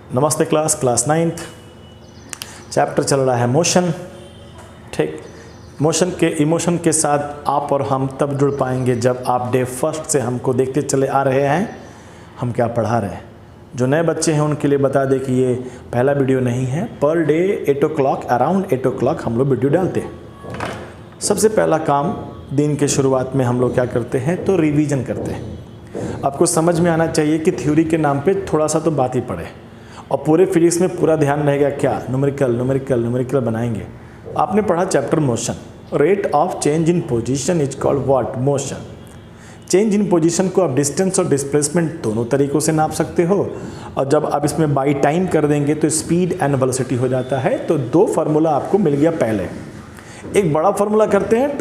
नमस्ते class 9th chapter चल रहा है मोशन। ठीक, इमोशन के साथ आप और हम तब जुड़ पाएंगे जब आप डे फर्स्ट से हमको देखते चले आ रहे हैं हम क्या पढ़ा रहे हैं। जो नए बच्चे हैं उनके लिए बता दें कि ये पहला वीडियो नहीं है, per day 8 o'clock around 8 o'clock हम लोग वीडियो डालते हैं। सबसे पहला काम दिन के शुरुआत में हम लोग क्या करते हैं तो रिवीजन करते हैं। आपको समझ में आना चाहिए कि थ्योरी के नाम पे थोड़ा सा तो बात ही पड़े और पूरे फिजिक्स में पूरा ध्यान रहेगा क्या, न्यूमेरिकल बनाएंगे। आपने पढ़ा chapter motion, rate of change in position is called what, motion. Change in position को आप डिस्टेंस और डिस्प्लेसमेंट दोनों तरीक़ों से नाप सकते हो, और जब आप इसमें बाई टाइम कर देंगे तो स्पीड एंड वेलोसिटी हो जाता है। तो दो फार्मूला आपको मिल गया। पहले एक बड़ा फार्मूला करते हैं,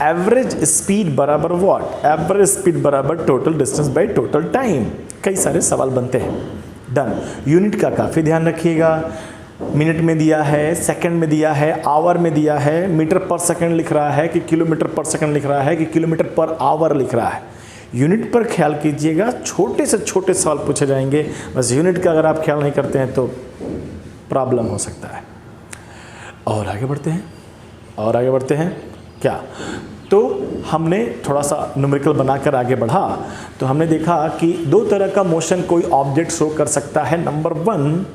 एवरेज स्पीड बराबर व्हाट, एवरेज स्पीड बराबर total distance by total time. कई सारे सवाल बनते हैं। डन। यूनिट का काफ़ी ध्यान रखिएगा, मिनट में दिया है, सेकंड में दिया है, आवर में दिया है, मीटर पर सेकंड लिख रहा है कि किलोमीटर पर सेकंड लिख रहा है कि किलोमीटर पर आवर लिख रहा है। यूनिट पर ख्याल कीजिएगा, छोटे से छोटे सवाल पूछे जाएंगे। बस यूनिट का अगर आप ख्याल नहीं करते हैं तो प्रॉब्लम हो सकता है। और आगे बढ़ते हैं क्या, तो हमने थोड़ा सा न्यूमेरिकल बनाकर आगे बढ़ा तो हमने देखा कि दो तरह का मोशन कोई ऑब्जेक्ट शो कर सकता है। नंबर 1,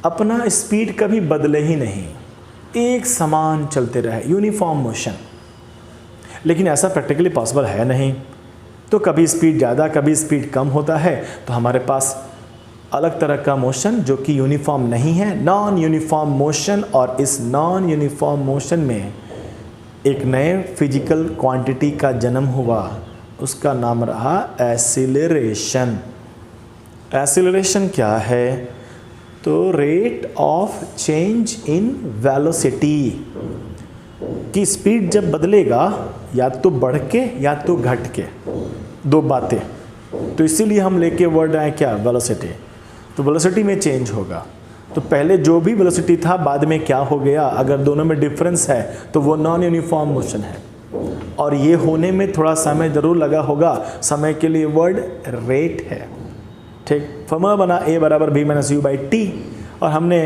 अपना स्पीड कभी बदले ही नहीं, एक समान चलते रहे, यूनिफॉर्म मोशन। लेकिन ऐसा प्रैक्टिकली पॉसिबल है नहीं, तो कभी स्पीड ज़्यादा कभी स्पीड कम होता है। तो हमारे पास अलग तरह का मोशन जो कि यूनिफॉर्म नहीं है, नॉन यूनिफॉर्म मोशन। और इस नॉन यूनिफॉर्म मोशन में एक नए फिजिकल क्वांटिटी का जन्म हुआ, उसका नाम रहा एक्सीलरेशन। एक्सीलरेशन क्या है तो rate of change in velocity की स्पीड जब बदलेगा या तो बढ़ के या तो घट के, दो बातें। तो इसीलिए हम लेके वर्ड आए क्या, वेलोसिटी। तो वेलोसिटी में चेंज होगा, तो पहले जो भी वेलोसिटी था बाद में क्या हो गया, अगर दोनों में डिफरेंस है तो वो नॉन यूनिफॉर्म मोशन है। और ये होने में थोड़ा समय ज़रूर लगा होगा, समय के लिए वर्ड रेट है। ठीक, फॉर्मूला बना A बराबर B minus U by T. और हमने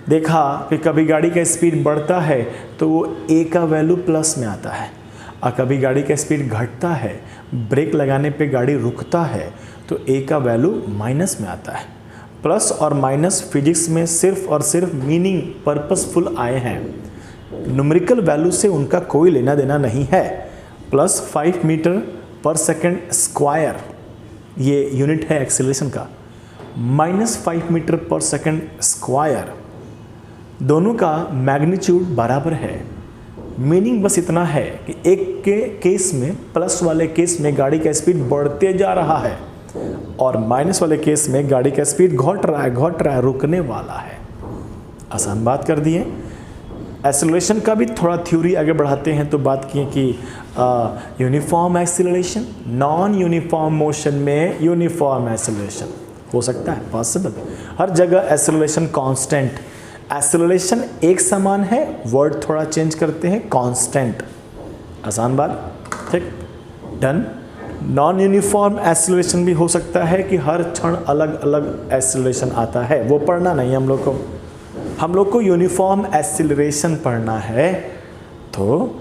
देखा कि कभी गाड़ी का स्पीड बढ़ता है तो वो A का वैल्यू प्लस में आता है, और कभी गाड़ी का स्पीड घटता है, ब्रेक लगाने पे गाड़ी रुकता है तो A का वैल्यू माइनस में आता है। प्लस और माइनस फिजिक्स में सिर्फ और सिर्फ मीनिंग पर्पसफुल आए हैं, न्यूमेरिकल वैल्यू से उनका कोई लेना देना नहीं है। प्लस 5 मीटर पर सेकंड स्क्वायर ये यूनिट है एक्सीलरेशन का, माइनस 5 मीटर पर सेकंड स्क्वायर, दोनों का मैग्नीट्यूड बराबर है। मीनिंग बस इतना है कि एक के केस में, प्लस वाले केस में गाड़ी का स्पीड बढ़ते जा रहा है, और माइनस वाले केस में गाड़ी का स्पीड घट रहा है, रुकने वाला है। आसान बात कर दिए। एक्सीलरेशन का भी थोड़ा थ्योरी आगे बढ़ाते हैं तो बात किए कि uniform acceleration, non uniform motion में यूनिफॉर्म एक्सीलरेशन हो सकता है, पॉसिबल। हर जगह एक्सीलरेशन कांस्टेंट, एक्सीलरेशन एक समान है, वर्ड थोड़ा चेंज करते हैं, कांस्टेंट। आसान बात, ठीक, डन। नॉन यूनिफॉर्म एक्सीलरेशन भी हो सकता है कि हर क्षण अलग अलग एक्सीलरेशन आता है, वो पढ़ना नहीं हम लोग को यूनिफॉर्म एक्सीलरेशन पढ़ना है। तो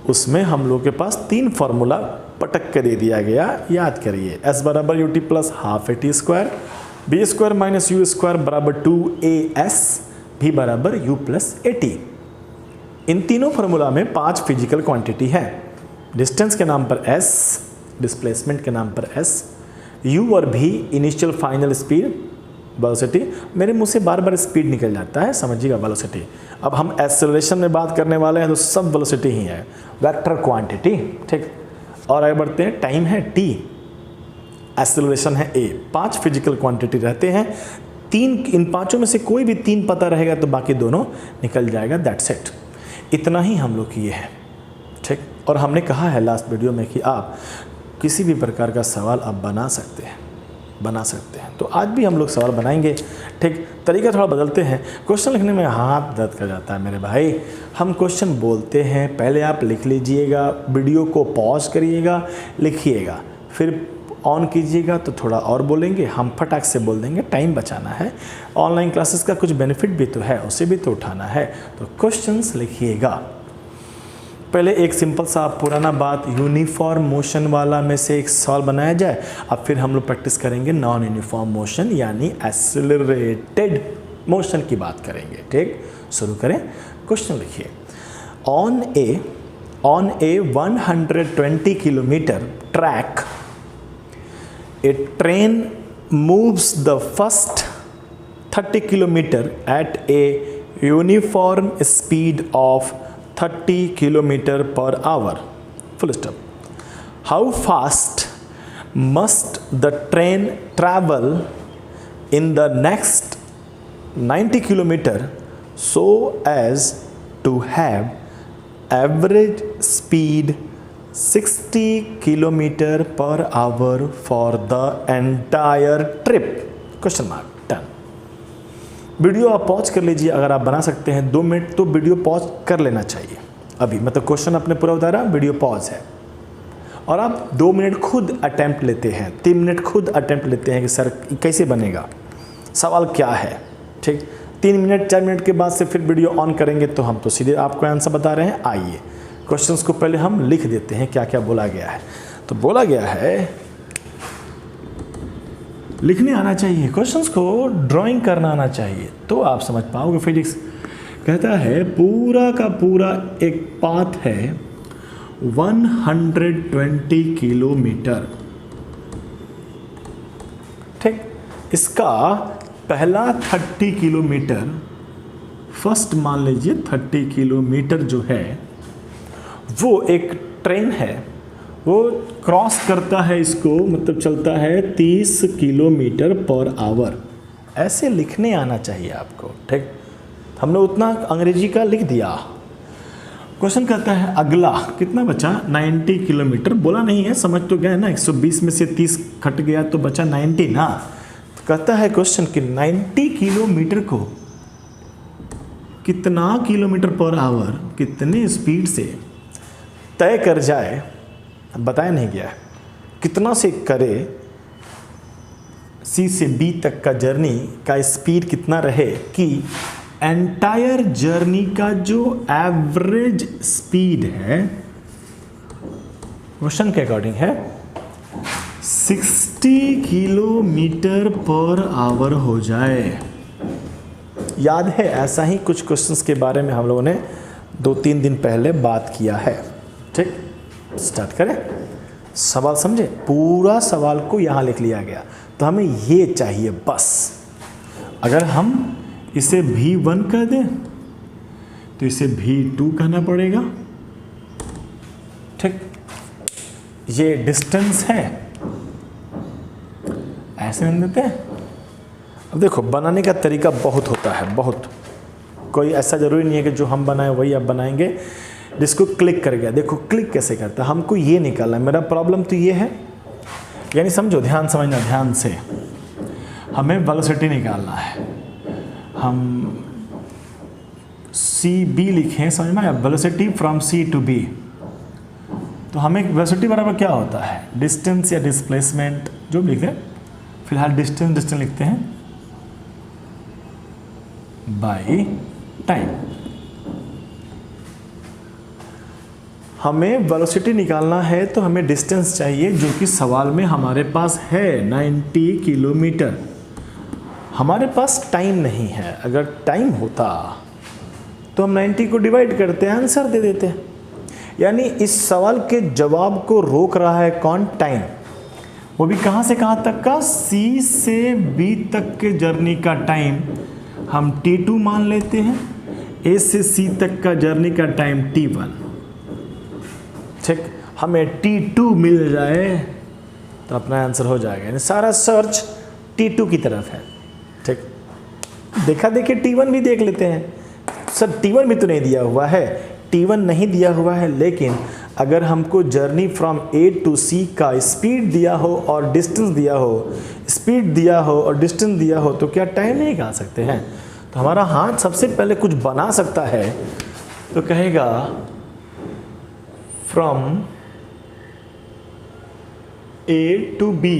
उसमें हम लोग के पास 3 फार्मूला पटक के दे दिया गया, याद करिए। S बराबर ut plus half AT square, B square minus U square बराबर 2AS, भी बराबर U प्लस AT। इन तीनों फार्मूला में 5 फिजिकल क्वांटिटी है। डिस्टेंस के नाम पर S, डिस्प्लेसमेंट के नाम पर S, U और V initial final speed, velocity. मेरे मुंह से बार बार स्पीड निकल जाता है, समझिएगा, वेलोसिटी। अब हम एक्सेलरेशन में बात करने वाले हैं तो सब वेलोसिटी ही है, वेक्टर क्वांटिटी। ठीक, और आगे बढ़ते हैं। टाइम है T, एक्सेलरेशन है A। 5 फिजिकल क्वांटिटी रहते हैं, 3, इन पाँचों में से कोई भी 3 पता रहेगा तो बाकी दोनों निकल जाएगा, दैट्स इट। इतना ही हम लोग किए हैं। ठीक, और हमने कहा है लास्ट वीडियो में कि आप किसी भी प्रकार का सवाल आप बना सकते हैं। तो आज भी हम लोग सवाल बनाएंगे। ठीक, तरीका थोड़ा बदलते हैं। क्वेश्चन लिखने में हाथ दर्द कर जाता है मेरे भाई। हम क्वेश्चन बोलते हैं, पहले आप लिख लीजिएगा, वीडियो को पॉज करिएगा, लिखिएगा, फिर ऑन कीजिएगा तो थोड़ा और बोलेंगे, हम फटाक से बोल देंगे, टाइम बचाना है। ऑनलाइन क्लासेस का कुछ बेनिफिट भी तो है, उसे भी तो उठाना है। तो क्वेश्चंस लिखिएगा। पहले एक सिंपल सा पुराना बात यूनिफॉर्म मोशन वाला में से एक सवाल बनाया जाए, अब फिर हम लोग प्रैक्टिस करेंगे नॉन यूनिफॉर्म मोशन यानी एक्सेलरेटेड मोशन की बात करेंगे। ठीक, शुरू करें। क्वेश्चन लिखिए। On A 120 kilometre track a train moves the first 30 kilometer at a uniform speed of 30 kilometer per hour. Full stop. How fast must the train travel in the next 90 kilometer so as to have average speed 60 kilometer per hour for the entire trip? Question mark. Done. Video आप pause कर लीजिए, अगर आप बना सकते हैं 2 minute तो video pause कर लेना चाहिए अभी, मतलब क्वेश्चन अपने पूरा बता रहा, वीडियो पॉज है और आप 2 मिनट खुद अटेम्प्ट लेते हैं, 3 मिनट खुद अटेम्प्ट लेते हैं कि सर कैसे बनेगा, सवाल क्या है। ठीक, 3 मिनट 4 मिनट के बाद से फिर वीडियो ऑन करेंगे तो हम तो सीधे आपको आंसर बता रहे हैं। आइए क्वेश्चंस को पहले हम लिख देते हैं क्या क्या बोला गया है। तो बोला गया है लिखने आना चाहिए, क्वेश्चंस को ड्राइंग करना आना चाहिए तो आप समझ पाओगे। फिजिक्स कहता है पूरा का पूरा एक पाथ है 120 किलोमीटर। ठीक, इसका पहला 30 किलोमीटर, फर्स्ट मान लीजिए 30 किलोमीटर जो है वो एक ट्रेन है, वो क्रॉस करता है इसको, मतलब चलता है 30 किलोमीटर पर आवर। ऐसे लिखने आना चाहिए आपको। ठीक, हमने उतना अंग्रेजी का लिख दिया। क्वेश्चन कहता है अगला कितना बचा, 90 किलोमीटर। बोला नहीं है, समझ तो गए ना, 120 में से 30 कट गया तो बचा 90 ना। तो कहता है क्वेश्चन कि 90 किलोमीटर को कितना किलोमीटर पर आवर, कितने स्पीड से तय कर जाए, बताया नहीं गया है, कितना से करे, सी से बी तक का जर्नी का स्पीड कितना रहे कि एंटायर जर्नी का जो एवरेज स्पीड है क्वेश्चन के अकॉर्डिंग है 60 किलोमीटर पर आवर हो जाए। याद है ऐसा ही कुछ क्वेश्चंस के बारे में हम लोगों ने 2-3 दिन पहले बात किया है। ठीक, स्टार्ट करें। सवाल समझे, पूरा सवाल को यहाँ लिख लिया गया। तो हमें ये चाहिए बस। अगर हम इसे V1 कह दें तो इसे V2 कहना पड़ेगा। ठीक, ये डिस्टेंस है, ऐसे नहीं देते हैं। अब देखो बनाने का तरीका बहुत होता है, बहुत, कोई ऐसा ज़रूरी नहीं है कि जो हम बनाए वही आप बनाएंगे। जिसको क्लिक कर गया, देखो क्लिक कैसे करता है, हमको ये निकालना है। मेरा प्रॉब्लम तो ये है, यानी समझो, ध्यान समझना ध्यान से, हमें वेलोसिटी निकालना है। हम सी बी लिखें, समझ में आया, velocity from C to B. तो हमें वेलोसिटी बराबर क्या होता है, डिस्टेंस या डिस्प्लेसमेंट जो भी लिखें, फिलहाल डिस्टेंस लिखते हैं बाई टाइम। हमें वेलोसिटी निकालना है तो हमें डिस्टेंस चाहिए जो कि सवाल में हमारे पास है 90 किलोमीटर। हमारे पास टाइम नहीं है, अगर टाइम होता तो हम 90 को डिवाइड करते हैं, आंसर दे देते हैं। यानी इस सवाल के जवाब को रोक रहा है कौन, टाइम। वो भी कहाँ से कहाँ तक का, सी से बी तक के जर्नी का टाइम हम T2 मान लेते हैं, ए से सी तक का जर्नी का टाइम T1। ठीक, हमें T2 मिल जाए तो अपना आंसर हो जाएगा। यानी सारा सर्च T2 की तरफ है। ठीक, देखा देखिए T1 भी देख लेते हैं। सर T1 भी तो नहीं दिया हुआ है, T1 नहीं दिया हुआ है, लेकिन अगर हमको journey from A to C का स्पीड दिया हो और डिस्टेंस दिया हो, स्पीड दिया हो और डिस्टेंस दिया हो, तो क्या टाइम नहीं निकाल सकते हैं। तो हमारा हाथ सबसे पहले कुछ बना सकता है, तो कहेगा from A to B,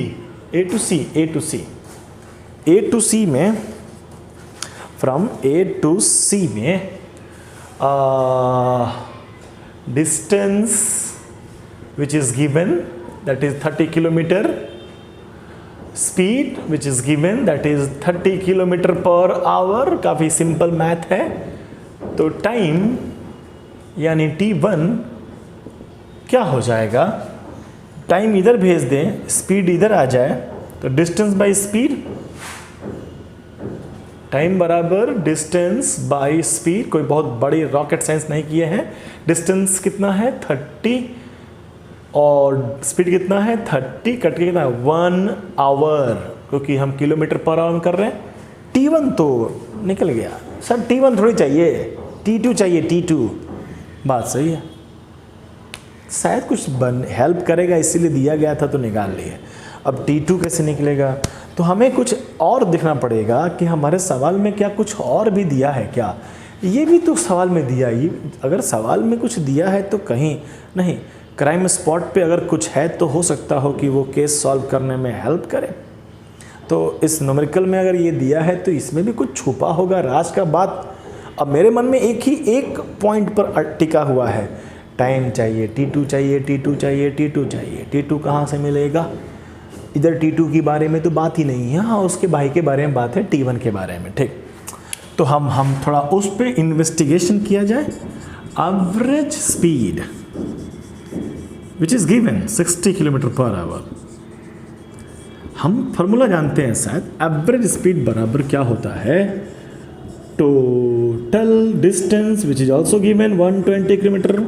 A to C, A to C, A to C में, फ्रॉम ए टू सी में distance which is given that is 30 kilometre, speed which is given that is 30 kilometre per hour. काफ़ी simple math है। तो time यानी t1 क्या हो जाएगा, time इधर भेज दें, स्पीड इधर आ जाए, तो डिस्टेंस बाय स्पीड, टाइम बराबर डिस्टेंस बाय स्पीड। कोई बहुत बड़ी रॉकेट साइंस नहीं किए हैं। डिस्टेंस कितना है 30 और स्पीड कितना है 30, कट के कितना 1 आवर, क्योंकि हम किलोमीटर पर आवर कर रहे हैं। t1 तो निकल गया सर, t1 थोड़ी चाहिए, t2 चाहिए, t2। बात सही है, शायद कुछ हेल्प करेगा इसीलिए दिया गया था तो निकाल लिए। अब t2 कैसे निकलेगा, तो हमें कुछ और देखना पड़ेगा कि हमारे सवाल में क्या कुछ और भी दिया है क्या। ये भी तो सवाल में दिया, ये अगर सवाल में कुछ दिया है तो कहीं नहीं, क्राइम स्पॉट पे अगर कुछ है तो हो सकता हो कि वो केस सॉल्व करने में हेल्प करे। तो इस न्यूमेरिकल में अगर ये दिया है तो इसमें भी कुछ छुपा होगा राज का बात। अब मेरे मन में एक पॉइंट पर टिका हुआ है, टाइम चाहिए, t2 चाहिए, t2 चाहिए, t2 चाहिए। t2 कहाँ से मिलेगा, इधर t2 के बारे में तो बात ही नहीं है। हाँ, उसके भाई के बारे में बात है, t1 के बारे में। ठीक, तो हम थोड़ा उस पर इन्वेस्टिगेशन किया जाए। Average speed which is given 60 kilometre per hour. हम फॉर्मूला जानते हैं शायद, एवरेज स्पीड बराबर क्या होता है, total distance which is also given 120 kilometre.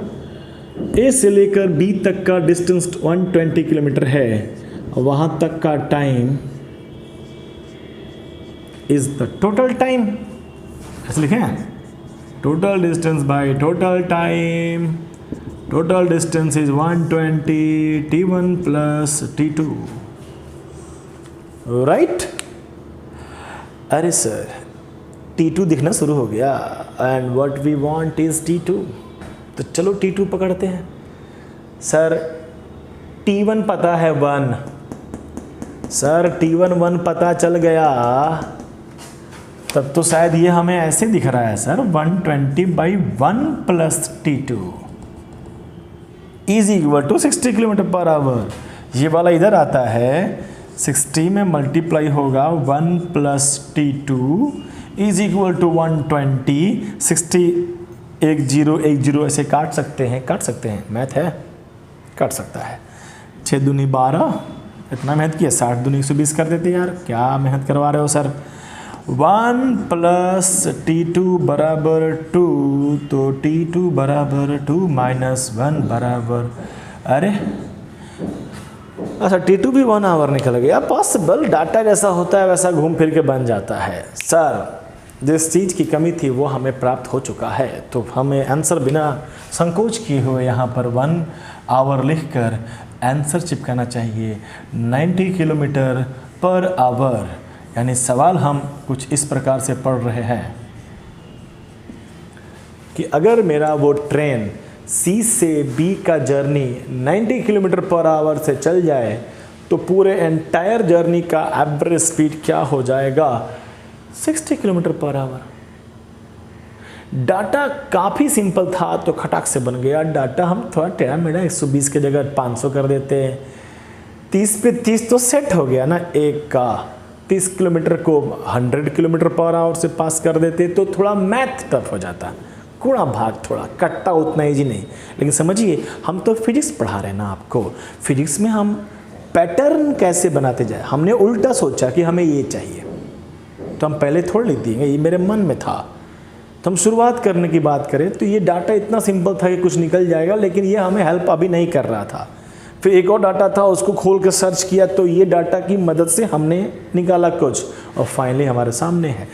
A से लेकर बी तक का डिस्टेंस 120 किलोमीटर है, वहां तक का time is the total time. ऐसे लिखें, total distance by total time, total distance is 120, t1 plus t2, right. अरे सर t2 दिखना शुरू हो गया, and what we want is t2, तो चलो t2 पकड़ते हैं। सर t1 पता है 1, सर t1 1 पता चल गया, तब तो शायद ये हमें ऐसे दिख रहा है sir, 120/1 plus t2 is equal to 60 kilometre per hour. ये वाला इधर आता है, 60 में मल्टीप्लाई होगा 1 plus t2 is equal to 120। 60 1 0 1 0 ऐसे काट सकते हैं, मैथ है, काट सकता है। 6 दूनी 12, इतना मेहनत किया, 60 दूनी 120 कर देते यार, क्या मेहनत करवा रहे हो सर। 1 प्लस t2 बराबर 2, तो t2 बराबर 2 माइनस 1 बराबर, अरे अच्छा t2 भी 1 आवर निकल गया। पॉसिबल, डाटा जैसा होता है वैसा घूम फिर के बन जाता है। सर जिस चीज़ की कमी थी वो हमें प्राप्त हो चुका है, तो हमें आंसर बिना संकोच किए हुए यहाँ पर 1 आवर लिखकर आंसर चिपकाना चाहिए 90 किलोमीटर पर आवर। यानी सवाल हम कुछ इस प्रकार से पढ़ रहे हैं कि अगर मेरा वो ट्रेन C से B का जर्नी 90 किलोमीटर पर आवर से चल जाए तो पूरे एंटायर जर्नी का एवरेज स्पीड क्या हो जाएगा, 60 किलोमीटर पर आवर। डाटा काफ़ी सिंपल था तो खटाक से बन गया। डाटा हम थोड़ा टेढ़ा मेढ़ा 120 की जगह 500 कर देते हैं, 30 पे 30 तो सेट हो गया ना एक का। 30 किलोमीटर को 100 किलोमीटर पर आवर से पास कर देते तो थोड़ा मैथ टफ हो जाता, कूड़ा भाग थोड़ा कट्टा उतना ईजी नहीं। लेकिन समझिए, हम तो फिजिक्स पढ़ा रहे हैं ना आपको, फिजिक्स में हम पैटर्न कैसे बनाते जाए। हमने उल्टा सोचा कि हमें ये चाहिए तो हम पहले थोड़ा लिख देंगे, ये मेरे मन में था। तो हम शुरुआत करने की बात करें तो ये डाटा इतना सिंपल था कि कुछ निकल जाएगा, लेकिन ये हमें हेल्प अभी नहीं कर रहा था। फिर एक और डाटा था, उसको खोल कर सर्च किया तो ये डाटा की मदद से हमने निकाला कुछ, और फाइनली हमारे सामने है।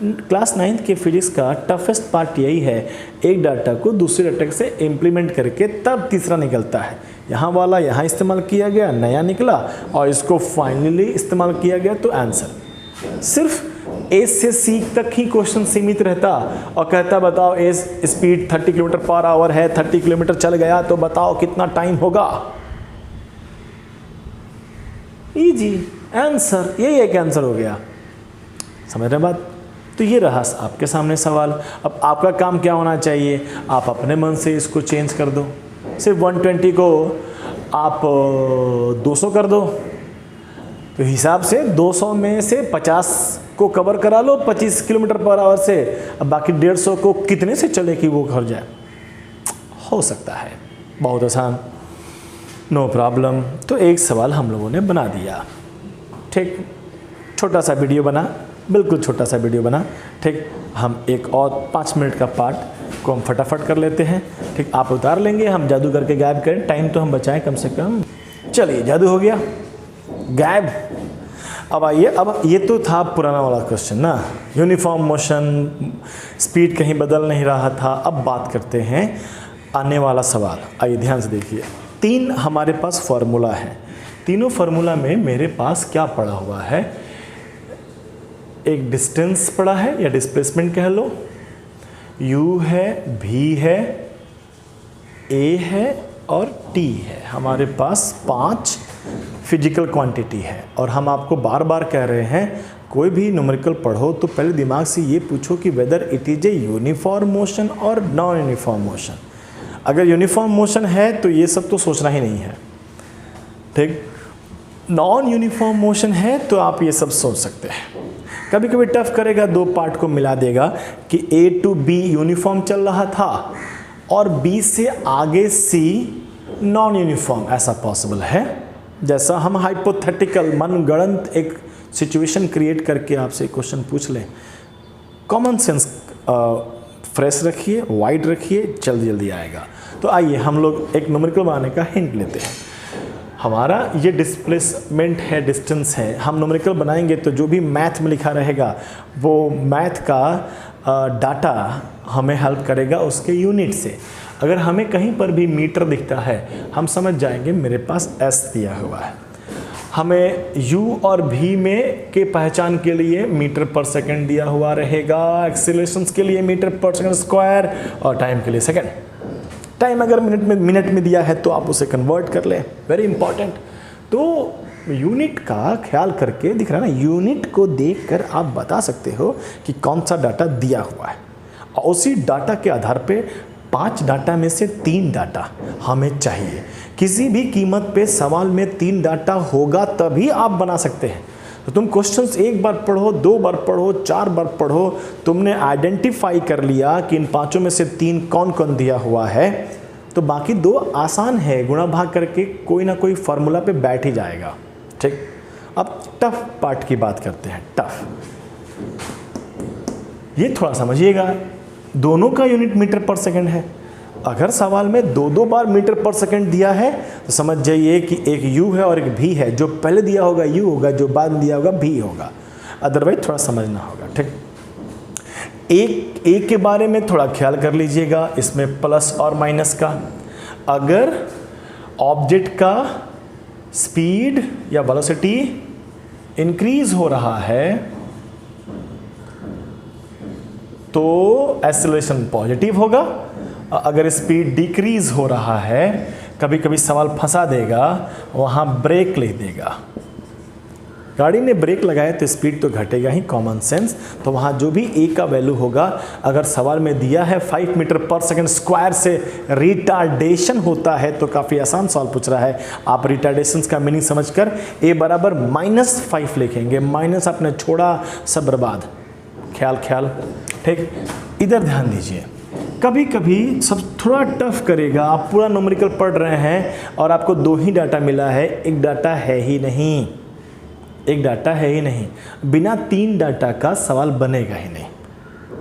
क्लास 9th के फिजिक्स का टफेस्ट पार्ट यही है, एक डाटा को दूसरे डाटा से इम्प्लीमेंट करके तब तीसरा निकलता है। यहाँ वाला यहाँ इस्तेमाल किया गया, नया निकला, और इसको फाइनली इस्तेमाल किया गया तो आंसर। सिर्फ ए से सी तक ही क्वेश्चन सीमित रहता और कहता बताओ ए स्पीड 30 किलोमीटर पर आवर है, 30 किलोमीटर चल गया तो बताओ कितना टाइम होगा। इजी आंसर, यही एक आंसर हो गया। समझ रहे बात? तो ये रहा आपके सामने सवाल। अब आपका काम क्या होना चाहिए, आप अपने मन से इसको चेंज कर दो। सिर्फ 120 को आप 200 कर दो, तो हिसाब से 200 में से 50 को कवर करा लो 25 किलोमीटर पर आवर से, अब बाकी 150 को कितने से चले कि वो घर जाए। हो सकता है, बहुत आसान, नो प्रॉब्लम। तो एक सवाल हम लोगों ने बना दिया, ठीक। छोटा सा वीडियो बना, बिल्कुल छोटा सा वीडियो बना, ठीक। हम एक और 5 मिनट का पार्ट को हम फटाफट कर लेते हैं, ठीक। आप उतार लेंगे, हम जादू करके गायब करें, टाइम तो हम बचाएं कम से कम। चलिए, जादू हो गया, गायब। अब आइए, अब ये तो था पुराना वाला क्वेश्चन ना, यूनिफॉर्म मोशन, स्पीड कहीं बदल नहीं रहा था। अब बात करते हैं आने वाला सवाल। आइए ध्यान से देखिए, 3 हमारे पास फार्मूला है। तीनों फार्मूला में मेरे पास क्या पड़ा हुआ है, एक डिस्टेंस पड़ा है या डिस्प्लेसमेंट कह लो, u है, v है, a है और t है। हमारे पास 5 फिजिकल क्वांटिटी है और हम आपको बार बार कह रहे हैं, कोई भी न्यूमेरिकल पढ़ो तो पहले दिमाग से ये पूछो कि whether it is a uniform motion और नॉन यूनिफॉर्म मोशन। अगर यूनिफॉर्म मोशन है तो ये सब तो सोचना ही नहीं है, ठीक। नॉन यूनिफॉर्म मोशन है तो आप ये सब सोच सकते हैं। कभी कभी टफ करेगा, 2 पार्ट को मिला देगा कि A to B यूनिफॉर्म चल रहा था और B से आगे C नॉन यूनिफॉर्म, ऐसा पॉसिबल है। जैसा हम हाइपोथेटिकल मनगढ़ंत एक सिचुएशन क्रिएट करके आपसे क्वेश्चन पूछ लें, कॉमन सेंस फ्रेश रखिए, वाइड रखिए, जल्दी जल्दी आएगा। तो आइए हम लोग एक न्यूमेरिकल बनाने का हिंट लेते हैं। हमारा ये डिस्प्लेसमेंट है, डिस्टेंस है, हम न्यूमेरिकल बनाएंगे तो जो भी मैथ में लिखा रहेगा वो मैथ का डाटा हमें हेल्प करेगा उसके यूनिट से। अगर हमें कहीं पर भी मीटर दिखता है, हम समझ जाएंगे मेरे पास S दिया हुआ है। हमें U और V में के पहचान के लिए मीटर पर सेकंड दिया हुआ रहेगा, एक्सीलरेशंस के लिए मीटर पर सेकंड स्क्वायर और टाइम के लिए सेकंड। टाइम अगर मिनट में दिया है तो आप उसे कन्वर्ट कर लें, वेरी इंपॉर्टेंट। तो यूनिट का ख्याल करके, दिख रहा है ना, यूनिट को देखकर आप बता सकते हो कि कौन सा डाटा दिया हुआ है और उसी डाटा के आधार पे 5 डाटा में से 3 डाटा हमें चाहिए। किसी भी कीमत पे सवाल में 3 डाटा होगा तभी आप बना सकते हैं। तो तुम क्वेश्चंस 1 बार पढ़ो, 2 बार पढ़ो, 4 बार पढ़ो, तुमने आइडेंटिफाई कर लिया कि इन 5 में से 3 कौन कौन दिया हुआ है, तो बाकी 2 आसान है, गुणा भाग करके कोई ना कोई फार्मूला पे बैठ ही जाएगा, ठीक। अब टफ पार्ट की बात करते हैं। टफ ये थोड़ा समझिएगा, दोनों का यूनिट मीटर पर सेकंड है। अगर सवाल में 2-2 बार मीटर पर सेकंड दिया है तो समझ जाइए कि एक u है और एक v है। जो पहले दिया होगा u होगा, जो बाद में दिया होगा v होगा, अदरवाइज थोड़ा समझना होगा, ठीक। एक के बारे में थोड़ा ख्याल कर लीजिएगा, इसमें प्लस और माइनस का। अगर ऑब्जेक्ट का स्पीड या वेलोसिटी इंक्रीज हो रहा है तो एक्सेलरेशन पॉजिटिव होगा, अगर स्पीड डिक्रीज हो रहा है, कभी कभी सवाल फंसा देगा, वहाँ ब्रेक ले देगा। गाड़ी ने ब्रेक लगाया तो स्पीड तो घटेगा ही, कॉमन सेंस। तो वहाँ जो भी ए का वैल्यू होगा, अगर सवाल में दिया है 5 मीटर पर सेकंड स्क्वायर से रिटार्डेशन होता है, तो काफ़ी आसान सवाल पूछ रहा है। आप रिटार्डेशन का मीनिंग समझकर ए बराबर -5 लिखेंगे, माइनस आपने छोड़ा, सब बर्बाद। ख्याल, ठीक। इधर ध्यान दीजिए, कभी कभी सब थोड़ा टफ करेगा। आप पूरा न्यूमेरिकल पढ़ रहे हैं और आपको 2 ही डाटा मिला है, एक डाटा है ही नहीं, एक डाटा है ही नहीं। बिना 3 डाटा का सवाल बनेगा ही नहीं।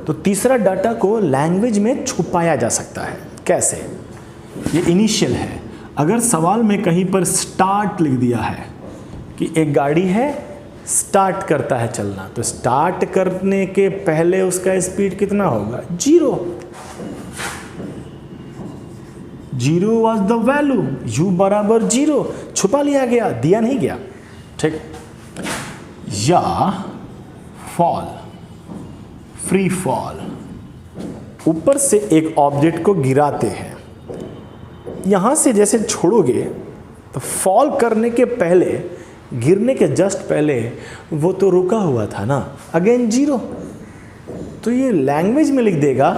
तो तीसरा डाटा को लैंग्वेज में छुपाया जा सकता है। कैसे? ये इनिशियल है। अगर सवाल में कहीं पर स्टार्ट लिख दिया है कि एक गाड़ी है, स्टार्ट करता है चलना, तो स्टार्ट करने के पहले उसका स्पीड कितना होगा? 0 वाज द वैल्यू, u बराबर 0, छुपा लिया गया, दिया नहीं गया, ठीक। या फॉल, फ्री फॉल, ऊपर से एक ऑब्जेक्ट को गिराते हैं, यहां से जैसे छोड़ोगे तो फॉल करने के पहले गिरने के जस्ट पहले वो तो रुका हुआ था ना, अगेन 0, तो ये लैंग्वेज में लिख देगा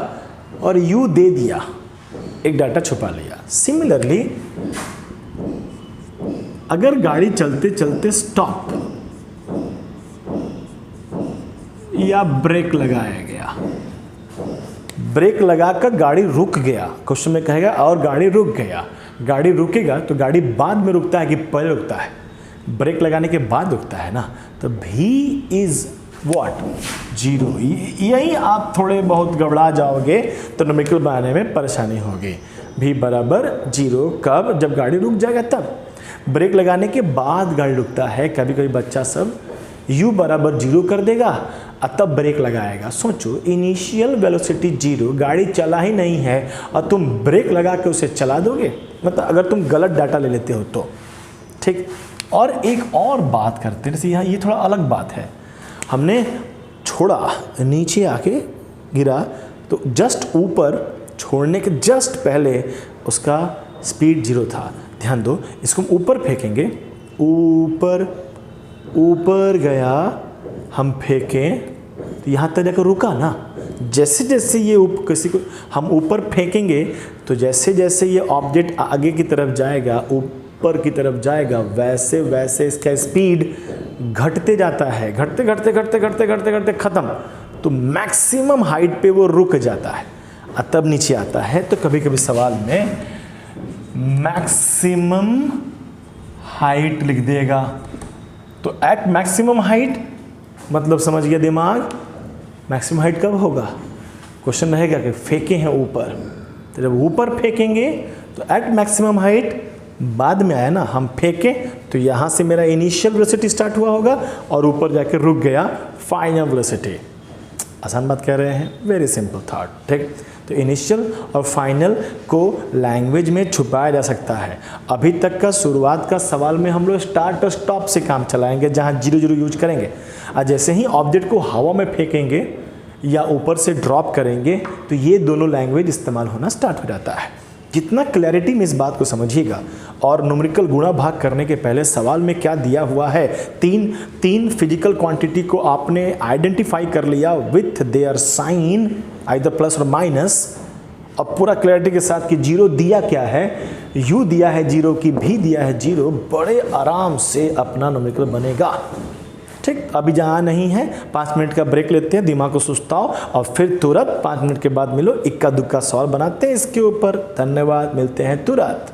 और यू दे दिया, एक डाटा छुपा लिया। सिमिलरली अगर गाड़ी चलते चलते स्टॉप या ब्रेक लगाया गया, ब्रेक लगाकर गाड़ी रुक गया, क्वेश्चन में कहेगा और गाड़ी रुक गया, गाड़ी रुकेगा तो गाड़ी बाद में रुकता है कि पहले रुकता है? ब्रेक लगाने के बाद रुकता है ना, तो भी इज व्हाट 0। यही आप थोड़े बहुत गड़बड़ा जाओगे तो न्यूमेरिकल बनाने में परेशानी होगी। भी बराबर 0 कब? जब गाड़ी रुक जाएगा तब। ब्रेक लगाने के बाद गाड़ी रुकता है, कभी कभी बच्चा सब u बराबर 0 कर देगा और तब ब्रेक लगाएगा। सोचो, इनिशियल वेलोसिटी 0, गाड़ी चला ही नहीं है और तुम ब्रेक लगा के उसे चला दोगे, मतलब अगर तुम गलत डाटा ले लेते हो तो। ठीक, और एक और बात करते हैं, जैसे यहाँ ये थोड़ा अलग बात है, हमने छोड़ा, नीचे आके गिरा, तो जस्ट ऊपर छोड़ने के जस्ट पहले उसका स्पीड 0 था। ध्यान दो, इसको हम ऊपर फेंकेंगे, ऊपर ऊपर गया, हम फेंकें तो यहाँ तक जाकर रुका ना। जैसे जैसे ये किसी को हम ऊपर फेंकेंगे तो जैसे जैसे ये ऑब्जेक्ट आगे की तरफ जाएगा, ऊपर की तरफ जाएगा, वैसे वैसे इसका स्पीड घटते जाता है, घटते घटते घटते घटते घटते घटते ख़त्म, तो मैक्सिमम हाइट पे वो रुक जाता है और तब नीचे आता है। तो कभी कभी सवाल में मैक्सिमम हाइट लिख देगा, तो एट मैक्सिमम हाइट मतलब समझ गया दिमाग, मैक्सिमम हाइट कब होगा? क्वेश्चन रहेगा कि फेंके हैं ऊपर, तो जब ऊपर फेंकेंगे तो एट मैक्सिमम हाइट बाद में आया ना, हम फेंकें तो यहाँ से मेरा इनिशियल वेलोसिटी स्टार्ट हुआ होगा और ऊपर जाके रुक गया फाइनल वेलोसिटी। आसान बात कह रहे हैं, वेरी सिंपल थॉट। ठीक, तो इनिशियल और फाइनल को लैंग्वेज में छुपाया जा सकता है। अभी तक का शुरुआत का सवाल में हम लोग स्टार्ट और स्टॉप से काम चलाएंगे, जहाँ 0 0 यूज करेंगे, और जैसे ही ऑब्जेक्ट को हवा में फेंकेंगे या ऊपर से ड्रॉप करेंगे तो ये दोनों लैंग्वेज इस्तेमाल होना स्टार्ट हो जाता है। जितना क्लैरिटी में इस बात को समझिएगा, और न्यूमेरिकल गुणा भाग करने के पहले सवाल में क्या दिया हुआ है, तीन फिजिकल क्वांटिटी को आपने आइडेंटिफाई कर लिया with their sign, either plus और माइनस, और पूरा क्लैरिटी के साथ कि 0 दिया क्या है, u दिया है 0 की, भी दिया है 0, बड़े आराम से अपना न्यूमेरिकल बनेगा। ठीक, अभी जहाँ नहीं है 5 मिनट का ब्रेक लेते हैं, दिमाग को सुस्ताओ और फिर तुरंत 5 मिनट के बाद मिलो, इक्का दुक्का सवाल बनाते हैं इसके ऊपर। धन्यवाद, मिलते हैं तुरंत।